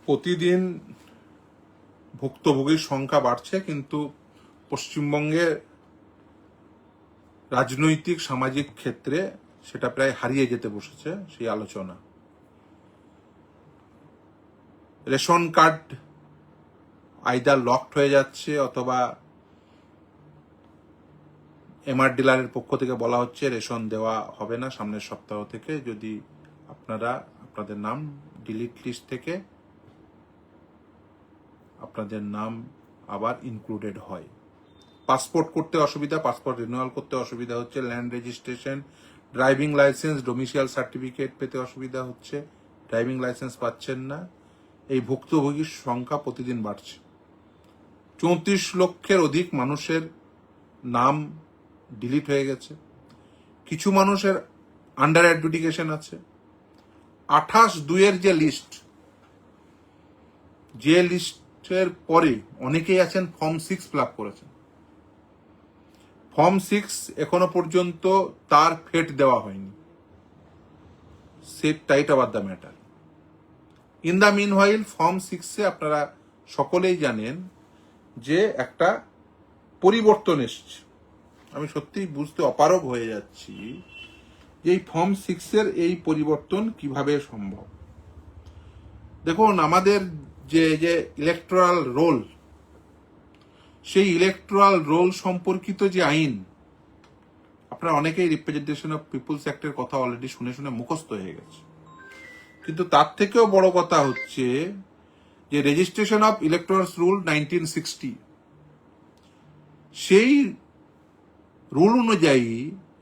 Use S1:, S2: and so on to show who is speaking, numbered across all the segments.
S1: প্রতিদিন ভুক্তভোগীর সংখ্যা বাড়ছে, কিন্তু পশ্চিমবঙ্গের রাজনৈতিক সামাজিক ক্ষেত্রে সেটা প্রায় হারিয়ে যেতে বসেছে সেই আলোচনা। রেশন কার্ড আইদার লকড হয়ে যাচ্ছে, অথবা এমআর ডিলারের পক্ষ থেকে বলা হচ্ছে রেশন দেওয়া হবে না সামনের সপ্তাহ থেকে, যদি আপনাদের নাম ডিলিট লিস্ট থেকে আপনাদের নাম আবার ইনক্লুডেড হয়। পাসপোর্ট করতে অসুবিধা, পাসপোর্ট রিনিউয়াল করতে অসুবিধা হচ্ছে, land registration, driving licence, domicile certificate পেতে অসুবিধা হচ্ছে, ড্রাইভিং লাইসেন্স পাচ্ছেন না। এই ভুক্তভোগীর সংখ্যা প্রতিদিন বাড়ছে। 34 লক্ষের অধিক মানুষের নাম ডিলিট হয়ে গেছে। কিছু মানুষের আন্ডার অ্যাডজুডিকেশন আছে। 28/2 যে লিস্ট, যে লিস্টের পরে অনেকেই আছেন ফর্ম 6 ফিল আপ করেছেন। ফর্ম 6 এখনো পর্যন্ত তার ফেট দেওয়া হয়নি। সেট টাইট আবার the matter. In the meanwhile form 6-এ আপনারা সকলেই জানেন যে একটা পরিবর্তন এসছে। আমি সত্যিই বুঝতে অপারগ হয়ে যাচ্ছি যে এই ফর্ম 6-এর এই পরিবর্তন কিভাবে সম্ভব। দেখুন, আমাদের যে ইলেকটোরাল রোল, সেই ইলেকটোরাল রোল সম্পর্কিত যে আইন, আপনারা অনেকেই রিপ্রেজেন্টেশন অফ পিপলস অ্যাক্টের কথা অলরেডি শুনে শুনে মুখস্থ হয়ে গেছে। কিন্তু তার থেকেও বড় কথা হচ্ছে যে রেজিস্ট্রেশন অফ ইলেকটোরালস রুল 1960, সেই রুল অনুযায়ী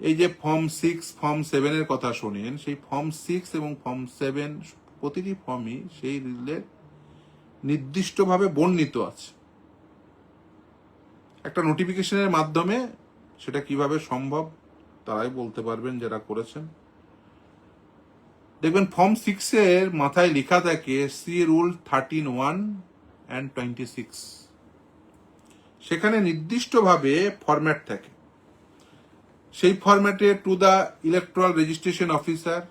S1: এই যে ফর্ম 6, ফর্ম 7-এর কথা শোনেন, সেই ফর্ম 6 এবং ফর্ম 7 প্রতিটি ফর্মই সেই রুলে নির্দিষ্টভাবে বর্ণিত আছে। একটা নোটিফিকেশনের মাধ্যমে সেটা কিভাবে সম্ভব তারাই বলতে পারবেন যারা করেছেন। দেখবেন ফর্ম 6-এর মাথায় লেখা থাকে সি রুল 13(1) and 26। সেখানে নির্দিষ্টভাবে ফরম্যাট থাকে। সেই ফরম্যাটে to the electoral registration officer ...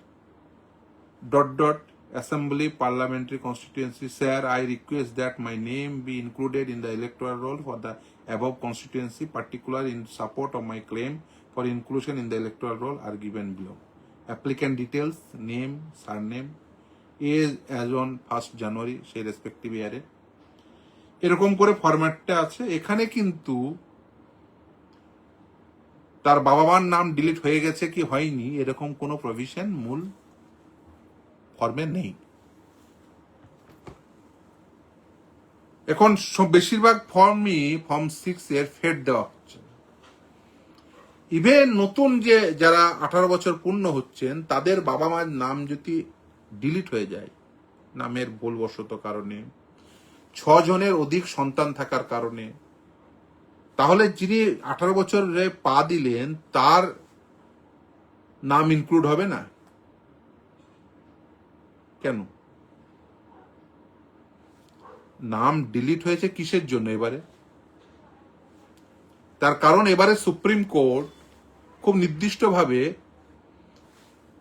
S1: Assembly Parliamentary Constituency, sir, I request that my name be included in the electoral roll for the above constituency, particular in support of my claim for inclusion in the electoral roll are given below. Applicant details, name, surname, age as on 1st January সেই respective ইয়ারে। এরকম করে ফরম্যাটটা আছে। এখানে কিন্তু তার বাবা মার নাম ডিলিট হয়ে গেছে কি হয়নি এরকম কোনো প্রভিশন মূল ফর্মে নেই। এখন বেশিরভাগ ফর্মই ফর্ম 6-এর ফেট দেওয়া হচ্ছে। ইভেন নতুন যে যারা 18 বছর পূর্ণ হচ্ছেন তাদের বাবা মার নাম যদি ডিলিট হয়ে যায় নামের ভুলবশত কারণে, 6 জনের অধিক সন্তান থাকার কারণে, তাহলে যিনি 18 বছরে পা দিলেন তার নাম ইনক্লুড হবে না কেন? নাম ডিলিট হয়েছে কিসের জন্য এবারে? তার কারণ এবারে সুপ্রিম কোর্ট খুব নির্দিষ্টভাবে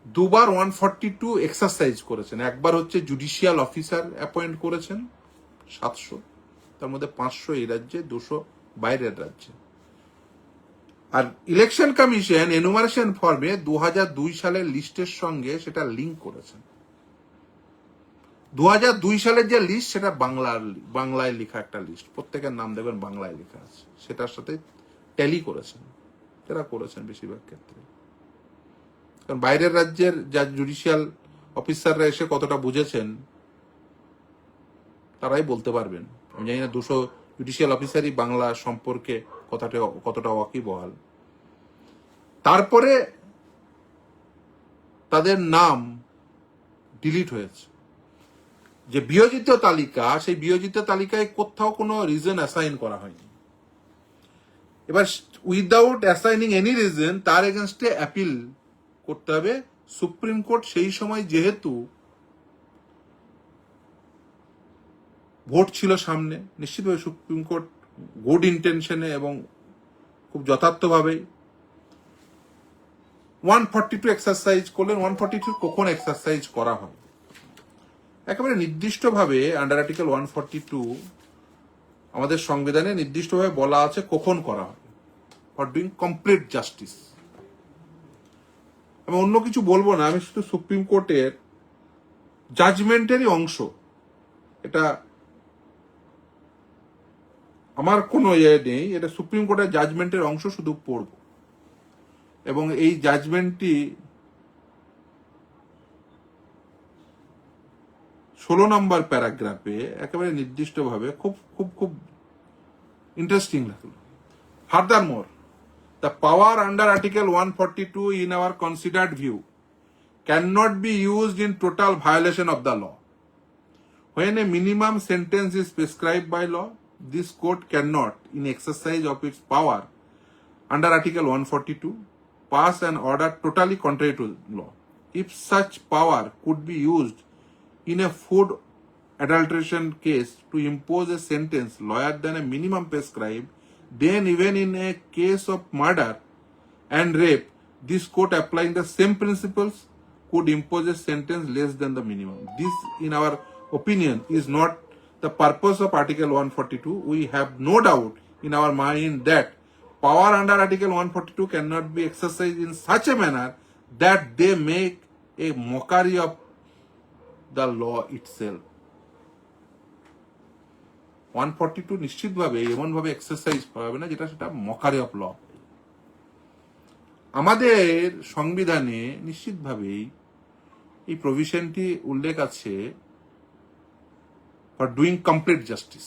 S1: দুবার 142 এক্সারসাইজ করেছেন। একবার হচ্ছে জুডিশিয়াল অফিসার অ্যাপয়েন্ট করেছেন 700, তার মধ্যে 500 এই রাজ্যে, 200 বাইরের রাজ্যে। আর ইলেকশন কমিশন এনুমারেশন ফর্মে 2002 সালের লিস্টের সঙ্গে সেটা লিঙ্ক করেছেন। 2002 সালের যে লিস্ট সেটা বাংলায় লেখা একটা লিস্ট, প্রত্যেকের নাম দেখবেন বাংলায় লেখা আছে, সেটার সাথে ট্যালি করেছেন যারা করেছেন বেশিরভাগ ক্ষেত্রে। কারণ বাইরের রাজ্যের যা জুডিশিয়াল অফিসাররা এসে কতটা বুঝেছেন তারাই বলতে পারবেন। আমি জানি না 200 জুডিশিয়াল অফিসারই বাংলা সম্পর্কে কতটা ওয়াকিবহাল। তারপরে তাদের নাম ডিলিট হয়েছে। যে বিয়োজিত তালিকা, সেই বিয়োজিত তালিকায় কোথাও কোনো রিজন অ্যাসাইন করা হয়নি। এবার উইদাউট অ্যাসাইনিং এনি রিজন তার এগেনস্টে অ্যাপিল করতে হবে সুপ্রিম কোর্ট। সেই সময় যেহেতু ভোট ছিল সামনে, নিশ্চিতভাবে সুপ্রিম কোর্ট গুড ইন্টেনশনে এবং খুব যথার্থভাবেই 142 এক্সারসাইজ করলেন। 142 কখন এক্সারসাইজ করা হয়? একেবারে নির্দিষ্টভাবে আন্ডার আর্টিকেল 142 আমাদের সংবিধানে নির্দিষ্টভাবে বলা আছে কখন করা হয়, ফর ডুইং কমপ্লিট জাস্টিস। আমি অন্য কিছু বলবো না, আমি শুধু সুপ্রিম কোর্টের জাজমেন্টেরই অংশ, এটা আমার কোনো ইয়ে নেই, এটা সুপ্রিম কোর্টের জাজমেন্টের অংশ, শুধু পড়ব। এবং এই জাজমেন্টটি 16 নম্বর প্যারাগ্রাফে একেবারে নির্দিষ্টভাবে খুব খুব খুব ইন্টারেস্টিং লাগলো। ফার্দারমোর, the power under Article 142 in our considered view cannot be used in total violation of the law. When a minimum sentence is prescribed by law, this court cannot, in exercise of its power under Article 142, pass an order totally contrary to law. If such power could be used in a food adulteration case to impose a sentence lower than a minimum prescribed, then even in a case of murder and rape, this court applying the same principles could impose a sentence less than the minimum. This, in our opinion, is not the purpose of Article 142. We have no doubt in our mind that power under Article 142 cannot be exercised in such a manner that they make a mockery of the law itself. 142 নিশ্চিতভাবে এমনভাবে exercise করা হবে না যেটা সেটা mockery of law. আমাদের সংবিধানে নিশ্চিতভাবেই এই প্রভিশনটি উল্লেখ আছে ফর ডুইং কমপ্লিট জাস্টিস।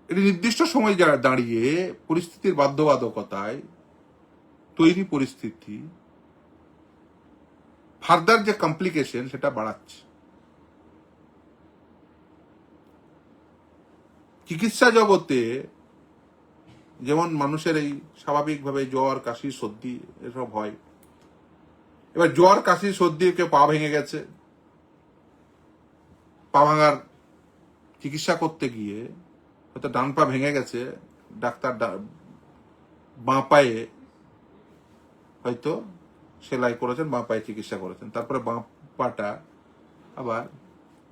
S1: এটি নির্দিষ্ট সময় দাঁড়িয়ে পরিস্থিতির বাধ্যবাধকতায় তৈরি পরিস্থিতি ফার্দার যে কমপ্লিকেশন সেটা বাড়াচ্ছে। চিকিৎসা জগতে যেমন মানুষের এই স্বাভাবিকভাবে জ্বর, কাশি, সর্দি এসব হয়, এবার জ্বর, কাশি, সর্দি, কেউ পা ভেঙে গেছে, পা ভাঙার চিকিৎসা করতে গিয়ে হয়তো ডান পা ভেঙে গেছে, ডাক্তার বাঁ পায়ে হয়তো সেলাই করেছেন, বাঁ পায়ে চিকিৎসা করেছেন, তারপরে বাঁ পাটা আবার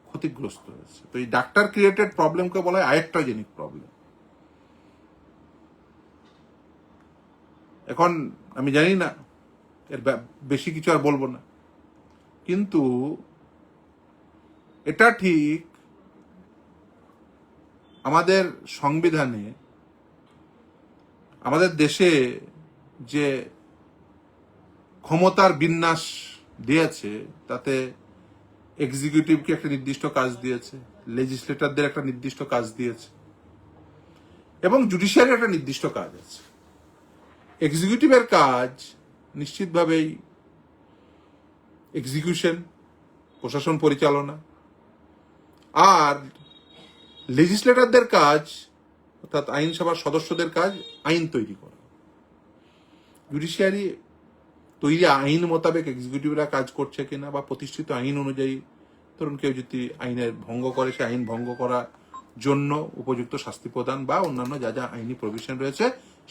S1: ক্ষতিগ্রস্ত হয়েছে। তো এই ডাক্তার ক্রিয়েটেড প্রবলেমকে বলা হয় আয়াট্রাজেনিক প্রবলেম। এখন আমি জানি না, এর বেশি কিছু আর বলবো না, কিন্তু এটা ঠিক আমাদের সংবিধানে আমাদের দেশে যে ক্ষমতার বিন্যাস দিয়েছে তাতে এক্সিকিউটিভকে একটা নির্দিষ্ট কাজ দিয়েছে, লেজিসলেটরদের একটা নির্দিষ্ট কাজ দিয়েছে, এবং জুডিশিয়ারির একটা নির্দিষ্ট কাজ আছে। এক্সিকিউটিভের কাজ নিশ্চিতভাবেই এক্সিকিউশন, প্রশাসন পরিচালনা, আর লেজিসলেটরদের কাজ অর্থাৎ আইনসভার সদস্যদের কাজ আইন তৈরি করা। জুডিশিয়ারি তৈরি আইন মোতাবেক এক্সিকিউটিভরা কাজ করছে কিনা, বা প্রতিষ্ঠিত আইন অনুযায়ী ধরুন কেউ যদি আইনের ভঙ্গ করে, সে আইন ভঙ্গ করার জন্য উপযুক্ত শাস্তি প্রদান বা অন্যান্য যা যা আইনি প্রভিশন রয়েছে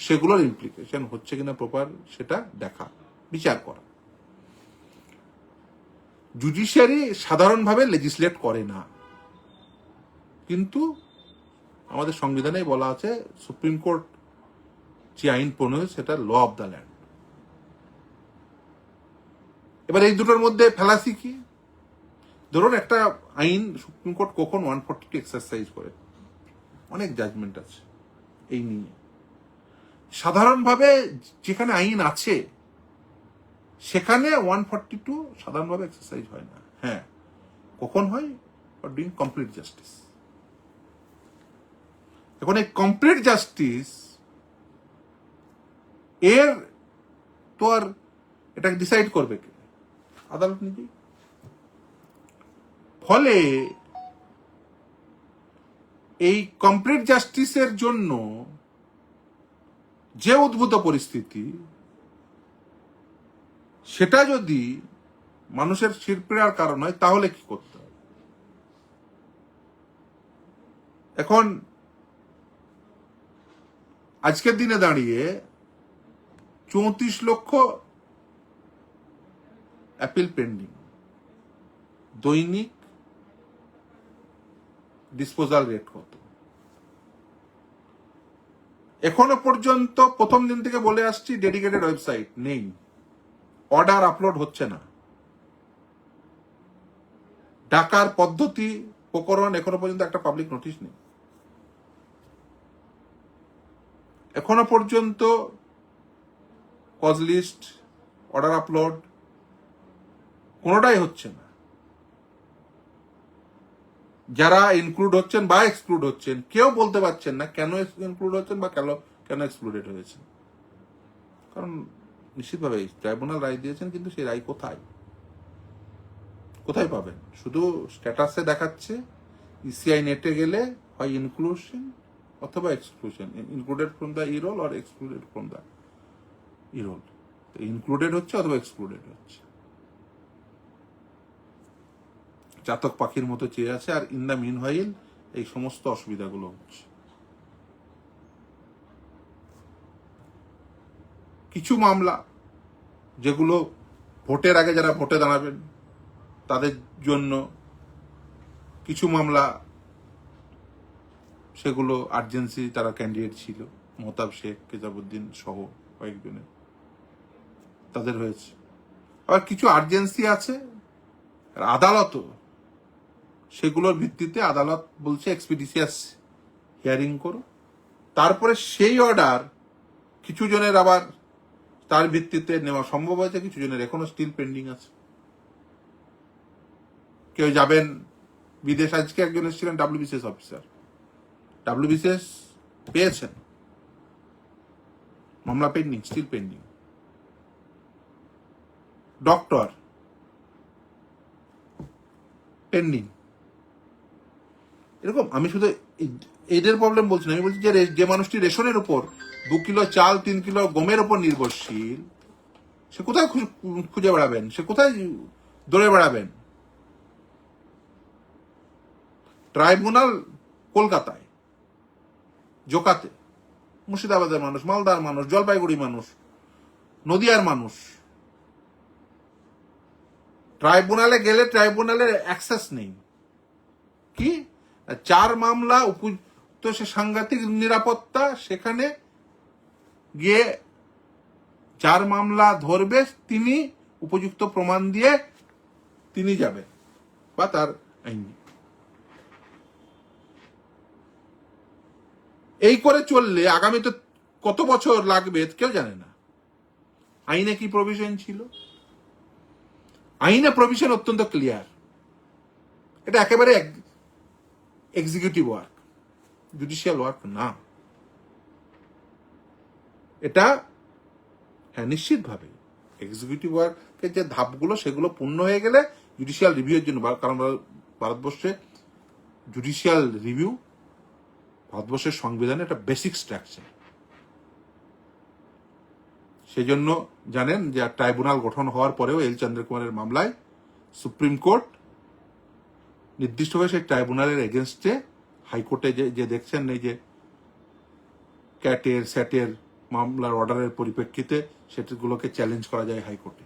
S1: সেগুলোর ইমপ্লিকেশন হচ্ছে কিনা প্রপার সেটা দেখা, বিচার করা। জুডিশিয়ারি সাধারণভাবে লেজিসলেট করে না, কিন্তু আমাদের সংবিধানে বলা আছে সুপ্রিম কোর্ট যে আইন প্রণয়ন সেটা ল অফ দ্য ল্যান্ড। এবার এই দুটোর মধ্যে ফ্যালাসি কি? ধরুন একটা আইন সুপ্রিম কোর্ট কখন 142 এক্সারসাইজ করে, অনেক জাজমেন্ট আছে এই নিয়ে। সাধারণভাবে যেখানে আইন আছে সেখানে 142 সাধারণভাবে এক্সারসাইজ হয় না। হ্যাঁ, কখন হয়? For doing complete justice. এখন এই কমপ্লিট জাস্টিস এর তো আর এটা ডিসাইড করবে কে? আদালত নিজেই। ফলে এই কমপ্লিট জাস্টিসের জন্য যে উদ্ভূত পরিস্থিতি, সেটা যদি মানুষের শিরপ্রেয়ার কারণ হয় তাহলে কি করতে হবে? এখন আজকের দিনে দাঁড়িয়ে 34 লক্ষ অ্যাপিল পেন্ডিং, দৈনিক ডিসপোজাল রেট কত। এখনো পর্যন্ত প্রথম দিন থেকে বলে আসছি, ডেডিকেটেড ওয়েবসাইট নেই, অর্ডার আপলোড হচ্ছে না, ডাকার পদ্ধতি প্রকরণ এখনো পর্যন্ত একটা পাবলিক নোটিশ নেই, এখনো পর্যন্ত কজ লিস্ট, অর্ডার আপলোড কোনোটাই হচ্ছে না। যারা ইনক্লুড হচ্ছেন বা এক্সক্লুড হচ্ছেন কেউ বলতে পারছেন না কেন ইনক্লুড হচ্ছেন বা কেন এক্সক্লুডেড হয়েছেন। কারণ নিশ্চিতভাবে ট্রাইব্যুনাল রায় দিয়েছেন, কিন্তু সেই রায় কোথায় পাবেন? শুধু স্ট্যাটাসে দেখাচ্ছে, ইসিআই নেটে গেলে হয় ইনক্লুশন অথবা exclusion, included from the ইরোল or excluded from the ইরোল। Included হচ্ছে অথবা এক্সক্লুডেড হচ্ছে, চাতক পাখির মতো চেয়ে আছে। আর ইন দ্য মিন হোয়াইল এই সমস্ত অসুবিধাগুলো হচ্ছে। কিছু মামলা যেগুলো ভোটের আগে যারা ভোটে দাঁড়াবেন তাদের জন্য, কিছু মামলা সেগুলো আর্জেন্সি, তারা ক্যান্ডিডেট ছিল, মোহতাব শেখ, কেজাবুদ্দিন সহ কয়েকজনের, তাদের হয়েছে। আবার কিছু আর্জেন্সি আছে আদালতও, সেগুলোর ভিত্তিতে আদালত বলছে এক্সপিডিশিয়াস হিয়ারিং করো, তারপরে সেই অর্ডার কিছু জনের আবার তার ভিত্তিতে নেওয়া সম্ভব হয়েছে, কিছু জনের এখনো স্টিল পেন্ডিং আছে। কেউ যাবেন বিদেশ, আজকে একজন এসেছিলেন ডাব্লিউবিসিএস অফিসার, ডাব্লিউবিসিএস পেয়েছেন, মামলা pending, still pending. Doctor pending. এরকম আমি শুধু এদের প্রবলেম বলছি না, আমি বলছি যে মানুষটি রেশনের উপর 2 কিলো চাল 3 কিলো গমের উপর নির্ভরশীল, সে কোথায় খুঁজে বেড়াবেন, সে কোথায় দৌড়ে বেড়াবেন? ট্রাইব্যুনাল কলকাতায়, জোকাতে, মুর্শিদাবাদের মানুষ, মালদার মানুষ, জলপাইগুড়ি মানুষ, নদিয়ার মানুষ, ট্রাইব্যুনালে গেলে ট্রাইব্যুনালের অ্যাক্সেস নেই। কি 4 মামলা উপযুক্ত, সে সাংঘাতিক নিরাপত্তা, সেখানে গিয়ে 4 মামলা ধরবে, তিনি উপযুক্ত প্রমাণ দিয়ে তিনি যাবেন বা তার আইনি। এই করে চললে আগামীতে কত বছর লাগবে কেউ জানে না। আইনে কি প্রভিশন ছিল? আইনে প্রভিশন অত্যন্ত ক্লিয়ার, এটা একেবারে এক্সিকিউটিভ ওয়ার্ক, জুডিশিয়াল ওয়ার্ক না এটা। হ্যাঁ, নিশ্চিতভাবে এক্সিকিউটিভ ওয়ার্কের যে ধাপগুলো সেগুলো পূর্ণ হয়ে গেলে জুডিশিয়াল রিভিউর জন্য, কারণ ভারতবর্ষে জুডিশিয়াল রিভিউ ভারতবর্ষের সংবিধানে একটা বেসিক স্ট্রাকচার। সেই জন্য জানেন যে ট্রাইব্যুনাল গঠন হওয়ার পরেও এল চন্দ্রকুমারের মামলায় সুপ্রিম কোর্ট নির্দিষ্টভাবে সেই ট্রাইব্যুনালের এগেনস্টে হাইকোর্টে যে দেখছেন, এই যে ক্যাটের স্যাটের মামলার অর্ডারের পরিপ্রেক্ষিতে সেগুলোকে চ্যালেঞ্জ করা যায় হাইকোর্টে।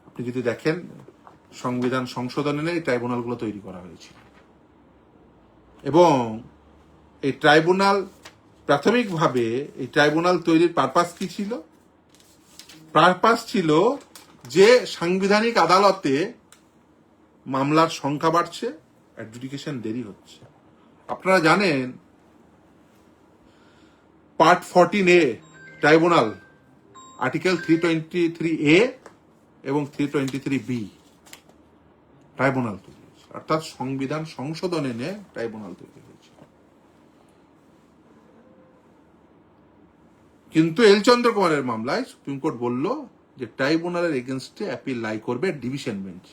S1: আপনি যদি দেখেন সংবিধান সংশোধনে এই ট্রাইব্যুনালগুলো তৈরি করা হয়েছিল, এবং এই ট্রাইব্যুনাল প্রাথমিকভাবে এই ট্রাইব্যুনাল তৈরির পারপাস কি ছিল? পারপাস ছিল যে সাংবিধানিক আদালতে মামলার সংখ্যা বাড়ছে, অ্যাডজুডিকেশন দেরি হচ্ছে। আপনারা জানেন part 14A tribunal article 323A এবং 323B ট্রাইব্যুনাল তৈরি হয়েছে, অর্থাৎ সংবিধান সংশোধন এনে ট্রাইব্যুনাল তৈরি হয়েছে। কিন্তু এল চন্দ্রকুমারের মামলায় সুপ্রিম কোর্ট বলল যে ট্রাইব্যুনালের এগেনস্টে অ্যাপিল লাই করবে ডিভিশন বেঞ্চ।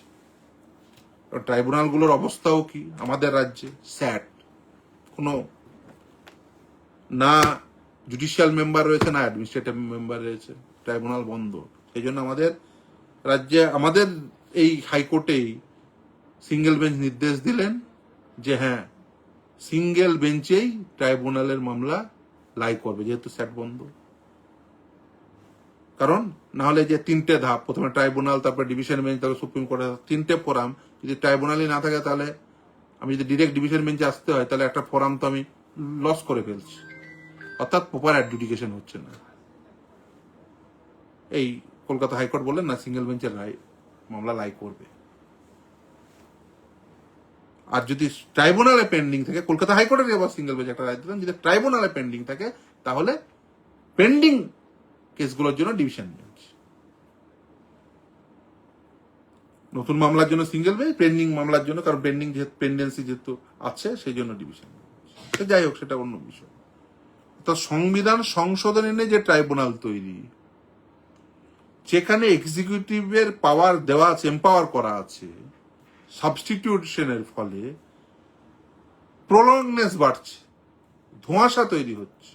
S1: ট্রাইব্যুনালগুলোর অবস্থাও কি আমাদের রাজ্যে? স্যাট, কোনো না জুডিশিয়াল মেম্বার রয়েছে না অ্যাডমিনিস্ট্রেটিভ মেম্বার রয়েছে, ট্রাইব্যুনাল বন্ধ। সেই জন্য আমাদের রাজ্যে, আমাদের এই হাইকোর্টেই সিঙ্গেল বেঞ্চ নির্দেশ দিলেন যে হ্যাঁ, সিঙ্গেল বেঞ্চেই ট্রাইব্যুনালের মামলা লাই করবে, যেহেতু স্যাট বন্ধ। কারণ না হলে যে তিনটে ধাপ, প্রথমে ট্রাইব্যুনাল, তারপরে ডিভিশন বেঞ্চ, তারপরে সুপ্রিম কোর্টে, তিনটে ফোরাম, যদি ট্রাইব্যুনালই না থাকে তাহলে আমি যদি ডিরেক্ট ডিভিশন বেঞ্চে আসতে হয় তাহলে একটা ফোরাম তো আমি লস করে ফেলছি, অর্থাৎ প্রপার অ্যাডজুডিকেশন হচ্ছে না। এই কলকাতা হাইকোর্ট বললেন না সিঙ্গেল বেঞ্চের রায় মামলা লাই করবে। আর যদি ট্রাইব্যুনালে পেন্ডিং থাকে, কলকাতা হাইকোর্টের আবার সিঙ্গেল বেঞ্চ একটা রায় দিলেন, যদি ট্রাইব্যুনালে পেন্ডিং থাকে তাহলে পেন্ডিং কেসগুলোর জন্য ডিভিশন বেঞ্চ, নতুন মামলার জন্য সিঙ্গেল বেঞ্চ, পেন্ডিং মামলার জন্য, কারণ পেন্ডিং যেহেতু পেন্ডেন্সি যেহেতু আছে সেই জন্য ডিভিশন বেঞ্চ। যাই হোক, সেটা অন্য বিষয়। তো সংবিধান সংশোধন এনে যে ট্রাইব্যুনাল তৈরি, যেখানে এক্সিকিউটিভের পাওয়ার দেওয়া আছে, এম্পাওয়ার করা আছে, সাবস্টিটিউশনের ফলে প্রলংনেস বাড়ছে, ধোঁয়াশা তৈরি হচ্ছে।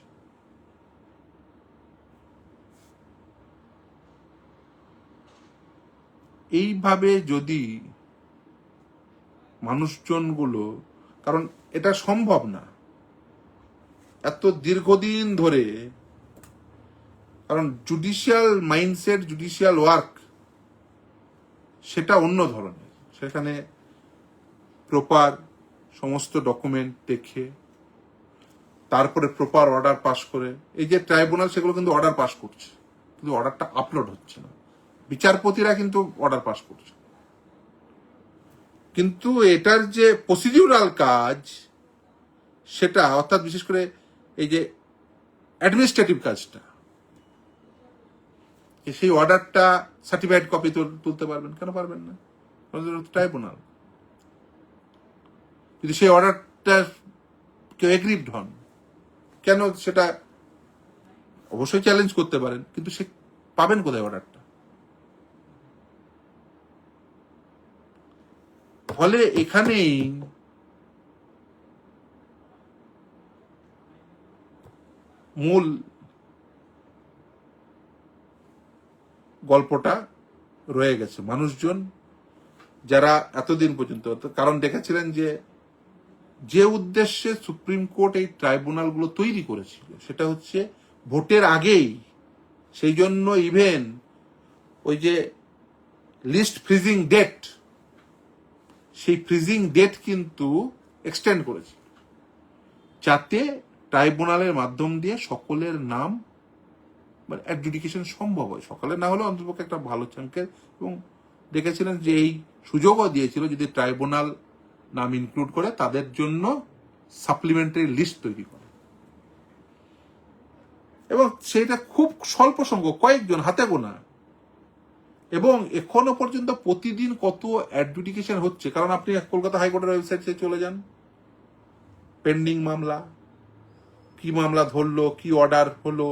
S1: এইভাবে যদি মানুষজনগুলো, কারণ এটা সম্ভব না এত দীর্ঘদিন ধরে, কারণ জুডিশিয়াল মাইন্ডসেট, জুডিশিয়াল ওয়ার্ক সেটা অন্য ধরনের। সেখানে প্রপার সমস্ত ডকুমেন্ট দেখে তারপরে প্রপার অর্ডার পাস করে, এই যে ট্রাইব্যুনাল সেগুলো কিন্তু অর্ডার পাস করছে, কিন্তু অর্ডারটা আপলোড হচ্ছে না, বিচারপতিরা কিন্তু অর্ডার পাস করছে, কিন্তু এটার যে প্রসিডিউরাল কাজ সেটা, অর্থাৎ বিশেষ করে এই যে অ্যাডমিনিস্ট্রেটিভ কাজটা, সেই অর্ডারটা সার্টিফাইড কপি তুলতে পারবেন, কেন পারবেন না? ট্রাইব্যুনাল যদি সেই অর্ডারটা কেউ এগ্রিভড হন, কেন সেটা অবশ্যই চ্যালেঞ্জ করতে পারেন, কিন্তু সে পাবেন কোথায় অর্ডারটা? ফলে এখানেই মূল গল্পটা রয়ে গেছে। মানুষজন যারা এতদিন পর্যন্ত, কারণ দেখেছিলেন যে উদ্দেশ্যে সুপ্রিম কোর্ট এই ট্রাইব্যুনালগুলো তৈরি করেছিল সেটা হচ্ছে ভোটের আগেই, সেই জন্য ইভেন ওই যে লিস্ট ফ্রিজিং ডেট, সেই ফ্রিজিং ডেট কিন্তু এক্সটেন্ড করেছে, যাতে ট্রাইব্যুনালের মাধ্যম দিয়ে সকলের নাম মানে অ্যাডজুডিকেশন সম্ভব হয়, সকলের না হলে অন্ততপক্ষে একটা ভালো চাঙ্কের। এবং দেখেছিলেন যে এই সুযোগও দিয়েছিল যদি ট্রাইব্যুনাল নাম ইনক্লুড করে তাদের জন্য সাপ্লিমেন্টারি লিস্ট তৈরি করে, এবং সেটা খুব স্বল্প সংখ্যক, কয়েকজন হাতে গোনা। এবং এখনো পর্যন্ত প্রতিদিন কত অ্যাডজুডিকেশন হচ্ছে, কারণ আপনি কলকাতা হাইকোর্টের ওয়েবসাইটে চলে যান, পেন্ডিং মামলা, কি মামলা ধরলো, কি অর্ডার হলো,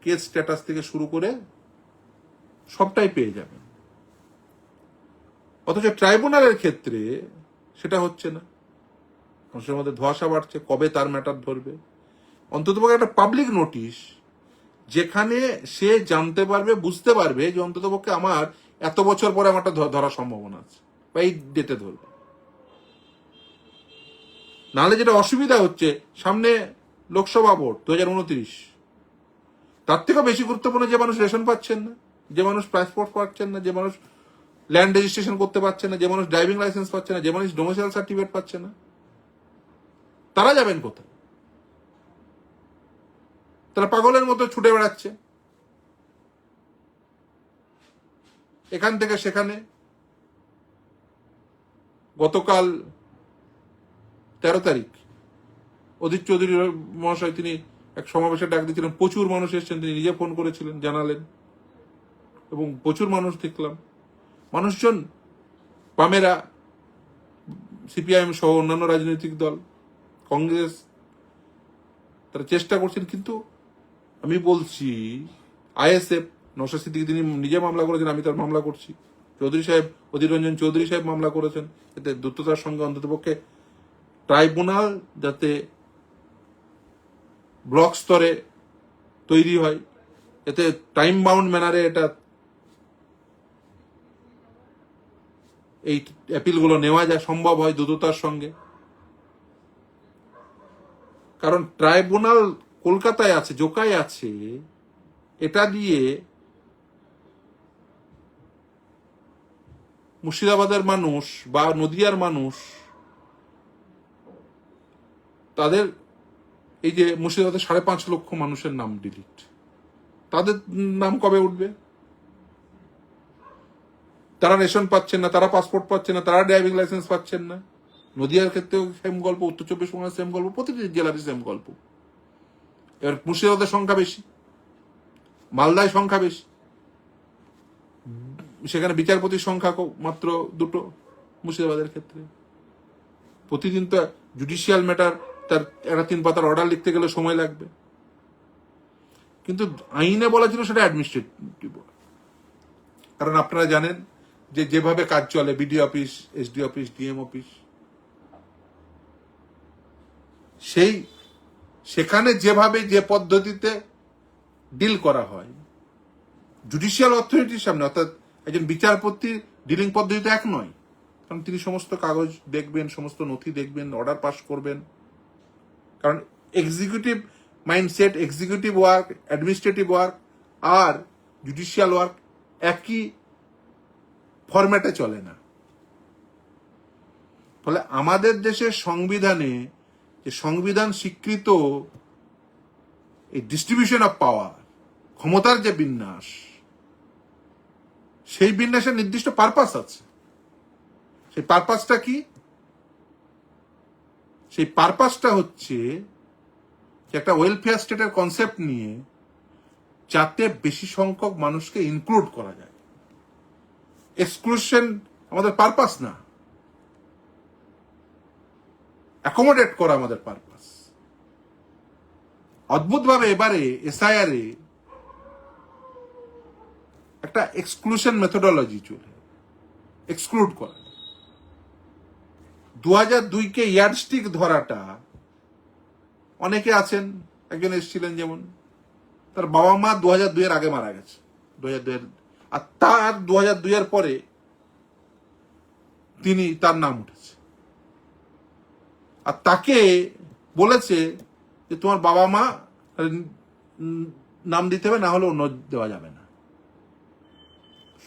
S1: কেস স্ট্যাটাস থেকে শুরু করে সবটাই পেয়ে যাবেন। অথচ ট্রাইব্যুনালের ক্ষেত্রে সেটা হচ্ছে না, মানুষের মধ্যে ধোঁয়াশা বাড়ছে, কবে তার ম্যাটার ধরবে। অন্ততপক্ষে একটা পাবলিক নোটিশ, যেখানে সে জানতে পারবে, বুঝতে পারবে যে অন্ততপক্ষে আমার এত বছর পরে আমারটা ধরার সম্ভাবনা আছে, বা এই ডেটে ধরবে। নাহলে যেটা অসুবিধা হচ্ছে, সামনে লোকসভা ভোট 2029, তার থেকেও বেশি গুরুত্বপূর্ণ যে মানুষ রেশন পাচ্ছেন না, যে মানুষ পাসপোর্ট পাচ্ছেন না, যে মানুষ ল্যান্ড রেজিস্ট্রেশন করতে পারছে না, যে মানুষ ড্রাইভিং লাইসেন্স পাচ্ছে না, যে মানুষ ডোমিসাইল সার্টিফিকেট পাচ্ছে না, তারা যাবেন কোথায়? তারা পাগলের মতো ছুটে বেড়াচ্ছে এখান থেকে সেখানে। গতকাল 13 তারিখ অধীর চৌধুরী মহাশয় তিনি এক সমাবেশে ডাক দিয়েছিলেন, প্রচুর মানুষ এসেছেন, তিনি নিজে ফোন করেছিলেন, জানালেন, এবং প্রচুর মানুষ দেখলাম। মানুষজন, বামেরা, সিপিআইএম সহ অন্যান্য রাজনৈতিক দল, কংগ্রেস, তারা চেষ্টা করছেন। কিন্তু আমি বলছি, আইএসএফ, নওশাদ সিদ্দিকী তিনি নিজে মামলা করেছেন, আমি তার মামলা করছি, চৌধুরী সাহেব, অধীর রঞ্জন চৌধুরী সাহেব মামলা করেছেন, এতে দ্রুততার সঙ্গে অন্ততপক্ষে ট্রাইব্যুনাল যাতে ব্লক স্তরে তৈরি হয়, এতে টাইম বাউন্ড ম্যানারে এটা এই অ্যাপিলগুলো নেওয়া যায়, সম্ভব হয় দ্রুততার সঙ্গে। কারণ ট্রাইব্যুনাল কলকাতায় আছে, জোকায় আছে, এটা দিয়ে মুর্শিদাবাদের মানুষ বা নদিয়ার মানুষ, তাদের এই যে মুর্শিদাবাদের 5.5 লক্ষ মানুষের নাম ডিলিট, তাদের নাম কবে উঠবে? তারা রেশন পাচ্ছেন না, তারা পাসপোর্ট পাচ্ছেন না, তারা ড্রাইভিং লাইসেন্স পাচ্ছেন না। নদিয়ার ক্ষেত্রেও সেম গল্প, উত্তর 24 পরগনার সেম গল্প, প্রতিটি জেলারই সেম গল্প। এবার মুর্শিদাবাদের সংখ্যা বেশি, মালদায় সংখ্যা বেশি, সেখানে বিচারপতির সংখ্যা মাত্র 2টো মুর্শিদাবাদের ক্ষেত্রে। প্রতিদিন তো জুডিশিয়াল ম্যাটার, তার একটা 3 পাতার অর্ডার লিখতে গেলে সময় লাগবে, কিন্তু আইনে বলা ছিল সেটা অ্যাডমিনিস্ট্রেটিভ। কারণ আপনারা জানেন যে যেভাবে কাজ চলে, BD office, SD office, DM office, সেখানে যেভাবে যে পদ্ধতিতে ডিল করা হয় জুডিশিয়াল অথরিটির সামনে, অর্থাৎ একজন বিচারপতির ডিলিং পদ্ধতিতে এক নয়। কারণ তিনি সমস্ত কাগজ দেখবেন, সমস্ত নথি দেখবেন, অর্ডার পাস করবেন। কারণ executive mindset, executive work, administrative work আর জুডিশিয়াল ওয়ার্ক একই ফরম্যাটে চলে না। ফলে আমাদের দেশের সংবিধানে যে সংবিধান স্বীকৃত এই ডিস্ট্রিবিউশন অফ পাওয়ার, ক্ষমতার যে বিন্যাস, সেই বিন্যাসের নির্দিষ্ট পারপাস আছে। সেই পারপাসটা কি? সেই পারপাসটা হচ্ছে যে একটা ওয়েলফেয়ার স্টেটের কনসেপ্ট নিয়ে যাতে বেশি সংখ্যক মানুষকে ইনক্লুড করা যায়। এক্সক্লুশন আমাদের পারপাস না, অ্যাকোমোডেট করা আমাদের পারপাস। অদ্ভুতভাবে এবারে এসআইআর এ একটা এক্সক্লুশন মেথোডোলজি চলে, এক্সক্লুড করা। 2002-কে ইয়ার্ডস্টিক ধরাটা, অনেকে আছেন, একজন এসেছিলেন যেমন, তার বাবা মা 2002-এর আগে মারা গেছে, 2002-এর, আর তার 2002-এর পরে তার নাম উঠেছে, আর তাকে বলেছে যে তোমার বাবা মা নাম দিতে হবে, না হলে অন্য দেওয়া যাবে না।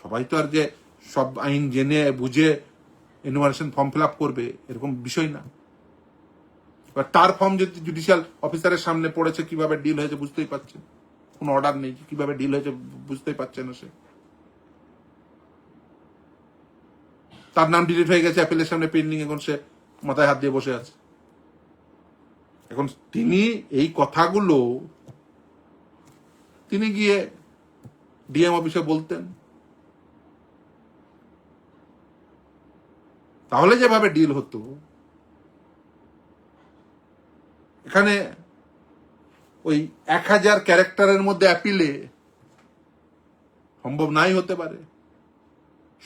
S1: সবাই তো আর যে সব আইন জেনে বুঝে এনুমারেশন ফর্ম ফিল আপ করবে এরকম বিষয় না। এবার তার ফর্ম যদি জুডিশিয়াল অফিসারের সামনে পড়েছে, কিভাবে ডিল হয়েছে বুঝতেই পারছেন, কোনো অর্ডার নেই, কিভাবে ডিল হয়েছে বুঝতেই পারছে না সে। তার নাম ডিলিট হয়ে গেছে, অ্যাপিলের সামনে পেন্ডিং, এখন সে মাথায় হাত দিয়ে বসে আছে। এখন তিনি এই কথাগুলো তিনি গিয়ে ডিএম অফিসে বলতেন, তাহলে যেভাবে ডিল হতো, এখানে ওই 1000 ক্যারেক্টারের মধ্যে অ্যাপিলে সম্ভব নাই হতে পারে।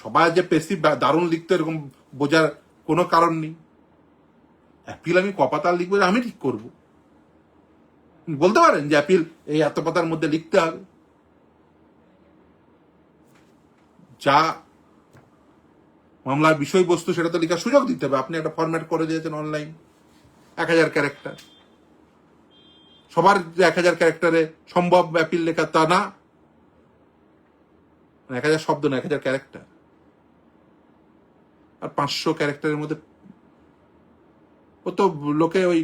S1: সবাই যে পেসিভ দারুণ লিখতে এরকম বোঝার কোনো কারণ নেই। অ্যাপিল আমি কপাতার লিখবো, আমি ঠিক করব, বলতে পারেন যে অ্যাপিল এই এত পাতার মধ্যে লিখতে হবে। যা মামলার বিষয়বস্তু সেটা তো লেখার সুযোগ দিতে হবে। আপনি একটা ফরম্যাট করে দিয়েছেন অনলাইন, 1000 ক্যারেক্টার, সবার যে 1000 ক্যারেক্টারে সম্ভব অ্যাপিল লেখা তা না, 1000 শব্দ না, 1000 ক্যারেক্টার। আর 500 ক্যারেক্টারের মধ্যে ও তো লোকে ওই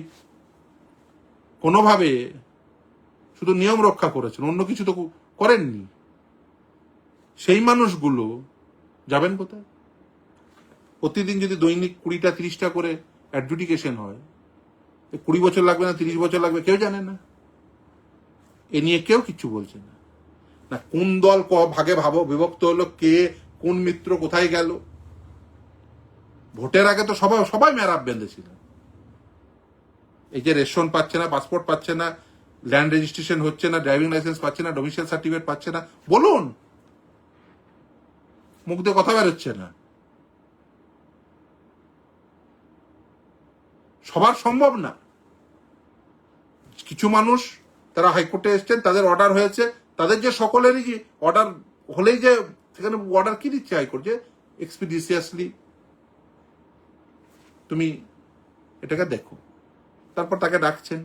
S1: কোনোভাবে শুধু নিয়ম রক্ষা করেছেন, অন্য কিছু তো করেননি। সেই মানুষগুলো যাবেন কোথায়? প্রতিদিন যদি দৈনিক 20টা 30টা করে অ্যাডজুডিকেশন হয়, 20 বছর লাগবে না 30 বছর লাগবে কেউ জানে না। এ নিয়ে কেউ কিছু বলছে না। না কোন দল ভাগে বিভক্ত হলো, কে কোন মিত্র কোথায় গেল। ভোটের আগে তো সবাই মেরাব বেঁধেছিল। এই যে রেশন পাচ্ছে না, পাসপোর্ট পাচ্ছে না, ল্যান্ড রেজিস্ট্রেশন হচ্ছে না, ড্রাইভিং লাইসেন্স পাচ্ছে না, ডোমিসাইল সার্টিফিকেট পাচ্ছে না, বলুন, মুখ দিয়ে কথা বেরোচ্ছে না। সবার সম্ভব না। কিছু মানুষ তারা হাইকোর্টে এসছেন, তাদের অর্ডার হয়েছে, তাদের যে সকলেরই যে অর্ডার হলেই যে সেখানে অর্ডার কি দিচ্ছে হাইকোর্ট, যে এক্সপিডিশিয়াসলি তুমি এটাকে দেখো, তারপর তাকে ডাকছেন।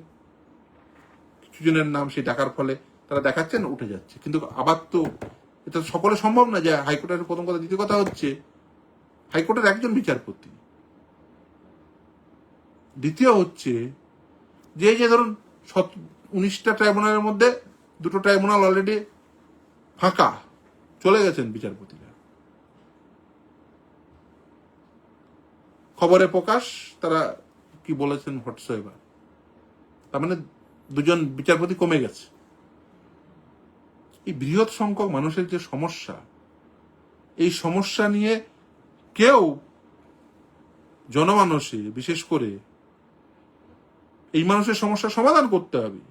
S1: কিছু জনের নাম সেই ডাকার ফলে তারা দেখাচ্ছেন, উঠে যাচ্ছে। কিন্তু আবার তো এটা সকলে সম্ভব না যে হাইকোর্টের প্রথম কথা। দ্বিতীয় কথা হচ্ছে হাইকোর্টের একজন বিচারপতি। দ্বিতীয় হচ্ছে যে ধরুন 19টা ট্রাইব্যুনালের মধ্যে 2টো ট্রাইব্যুনাল অলরেডি ফাঁকা, চলে গেছেন বিচারপতিরা, খবরে প্রকাশ, তারা কি বলেছেন হোয়াটসঅ্যাপে, তার মানে 2জন বিচারপতি কমে গেছে। এই বৃহৎ সংখ্যক মানুষের যে সমস্যা, এই সমস্যা নিয়ে কেউ জনমানসে, বিশেষ করে এই মানুষের সমস্যা সমাধান করতে হবে।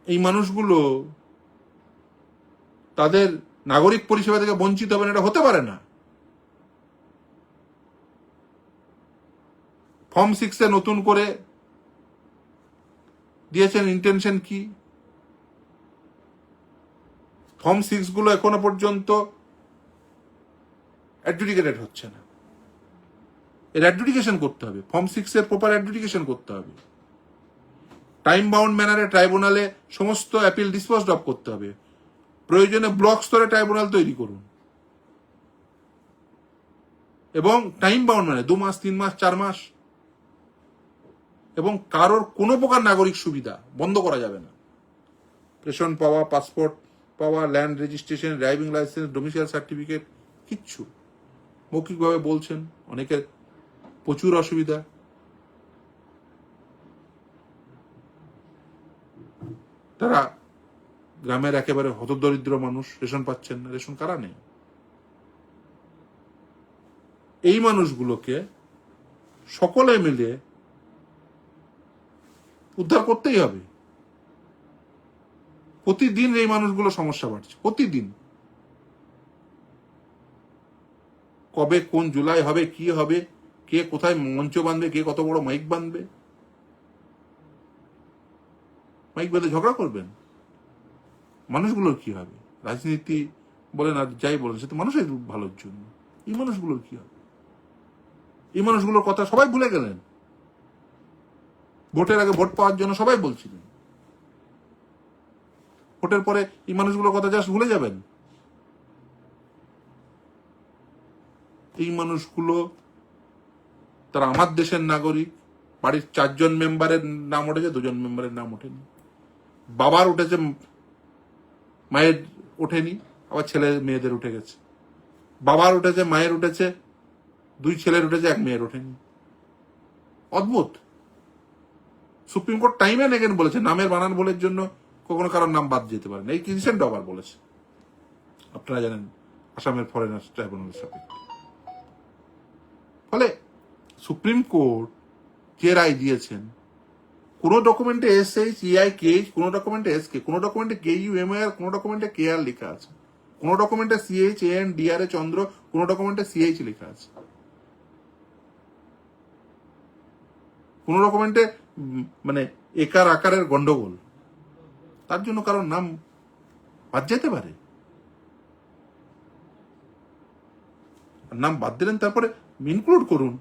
S1: এই মানুষগুলো তাদের নাগরিক পরিষেবা থেকে বঞ্চিত হবেন, এটা হতে পারে না। ফর্ম 6 নতুন করে দিয়েছেন, ইন্টেনশন কি? ফর্ম 6 গুলো এখনো পর্যন্ত অ্যাডজুডিকেটেড হচ্ছে না। এর অ্যাডজুডিকেশন করতে হবে, ফর্ম 6 এর প্রপার অ্যাডজুডিকেশন করতে হবে। টাইম বাউন্ড ম্যানারে ট্রাইব্যুনালে সমস্ত অ্যাপিল ডিসপোজড অফ করতে হবে। প্রয়োজনে ব্লক স্তরে ট্রাইব্যুনাল তৈরি করুন, এবং টাইম বাউন্ড মানে 2 মাস, 3 মাস, 4 মাস, এবং কারোর কোনো প্রকার নাগরিক সুবিধা বন্ধ করা যাবে না। রেশন পাওয়া, পাসপোর্ট পাওয়া, land registration, driving licence, domicile certificate, কিচ্ছু। মৌখিকভাবে বলছেন, অনেকের প্রচুর অসুবিধা। তারা গ্রামের একেবারে হতদরিদ্র মানুষ, রেশন পাচ্ছেন না। রেশন কারা নেই? এই মানুষগুলোকে সকলে মিলে উদ্ধার করতেই হবে। প্রতিদিন এই মানুষগুলো সমস্যা বাড়ছে, প্রতিদিন। কবে কোন জুলাই হবে, কি হবে, কে কোথায় মঞ্চ বাঁধবে, কে কত বড় মাইক বাঁধবে, মাইক বেঁধে ঝগড়া করবেন, মানুষগুলোর কি হবে? রাজনীতি বলেন আর যাই বলেন, সে তো মানুষের ভালোর জন্য। এই মানুষগুলোর কি হবে? এই মানুষগুলোর কথা সবাই ভুলে গেলেন। ভোটের আগে ভোট পাওয়ার জন্য সবাই বলছিলেন, ভোটের পরে এই মানুষগুলোর কথা জাস্ট ভুলে যাবেন। এই মানুষগুলো, তারা আমার দেশের নাগরিক। বাড়ির 4 জন মেম্বারের নাম উঠেছে, 2 জন মেম্বারের নাম ওঠেনি। বাবার উঠেছে, মায়ের ওঠেনি, আবার ছেলে মেয়েদের উঠে গেছে। বাবার উঠেছে, মায়ের উঠেছে, 2 ছেলের উঠেছে, 1 মেয়ের ওঠেনি। অদ্ভুত। Supreme Court time and again বলেছে নামের বানান ভুলের জন্য কখনো কারোর নাম বাদ যেতে পারে না। এই রিসেন্ট আবার বলেছে, আপনারা জানেন, আসামের ফরেনার্স ট্রাইব্যুনালের সাপেক্ষে। ফলে সুপ্রিম কোর্ট যে রায় দিয়েছেন, কোন ডকুমেন্টে SH, EI, KH, কোন ডকুমেন্টে SK, কোন ডকুমেন্টে KU, MIR, কোন ডকুমেন্টে KR লেখা আছে, কোন ডকুমেন্টে CH, AN, DR চন্দ্র, কোন ডকুমেন্টে CH লেখা আছে, কোন ডকুমেন্টে মানে একার আকারের গন্ডগোল, তার জন্য কারোর নাম বাদ যেতে পারে। নাম বাদ দিলেন, তারপরে ইনক্লুড করুন।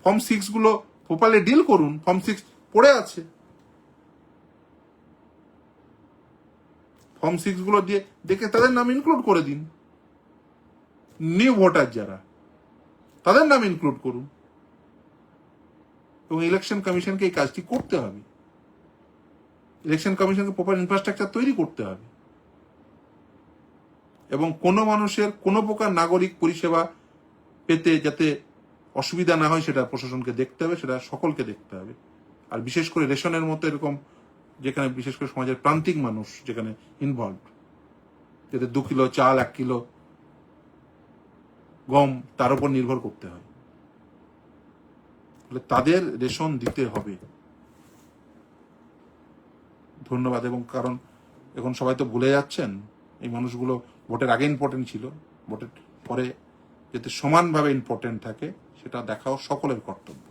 S1: ফর্ম 6 গুলো প্রপারলি ডিল করুন। ফর্ম 6 পড়ে আছে, ফর্ম 6 গুলো দিয়ে দেখে তাদের নাম ইনক্লুড করে দিন। নিউ ভোটার যারা, তাদের নাম ইনক্লুড করুন। এবং ইলেকশন কমিশনকে এই কাজটি করতে হবে। ইলেকশন কমিশনকে প্রপার ইনফ্রাস্ট্রাকচার তৈরি করতে হবে, এবং কোনো মানুষের কোনো প্রকার নাগরিক পরিষেবা পেতে যাতে অসুবিধা না হয় সেটা প্রশাসনকে দেখতে হবে, সেটা সকলকে দেখতে হবে। আর বিশেষ করে রেশনের মতো এরকম, যেখানে বিশেষ করে সমাজের প্রান্তিক মানুষ যেখানে ইনভলভ, যাতে 2 কিলো চাল, 1 কিলো গম তার উপর নির্ভর করতে হয়, তাদের রেশন দিতে হবে। ধন্যবাদ। এবং কারণ এখন সবাই তো ভুলে যাচ্ছেন, এই মানুষগুলো ভোটের আগে ইম্পর্টেন্ট ছিল, ভোটের পরে যাতে সমানভাবে ইম্পর্টেন্ট থাকে সেটা দেখাও সকলের কর্তব্য।